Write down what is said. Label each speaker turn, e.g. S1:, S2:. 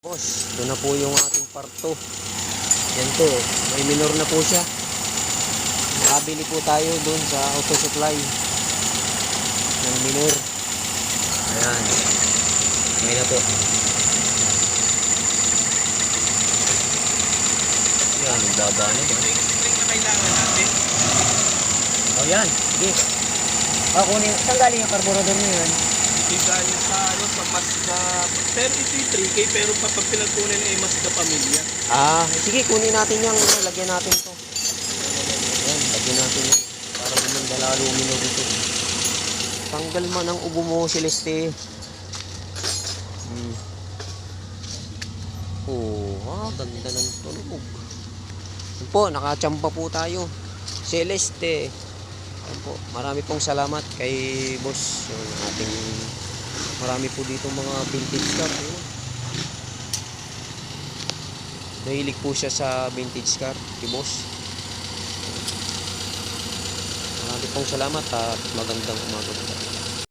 S1: Boss, ito na po yung ating parto. Yan po, may minor na po siya. Nakabili po tayo doon sa auto supply ng minor. Ayan. Ngayon na po. Yan, ang baba na ba?
S2: Spring na kailangan natin.
S1: O yan, sige. Kunin, saan galing yung carburetor na yan?
S2: Hindi galing sa Mazda. Pero ito yung 3K, pero pag pinagkunin ay Mazda Pamilya.
S1: Sige, kunin natin yung lagyan natin to. Ayan, lagyan natin yan. Para gumanda lalo minor ito. Tanggal man ang ubo mo, Celeste. Ganda ng tunog. Yan po, nakachampa po tayo. Celeste. Yan po, marami pong salamat kay boss. Yung ating, marami po dito mga vintage car. Ayun. Nahilig po siya sa vintage car, kay boss. Marami pong salamat at magandang umaga po.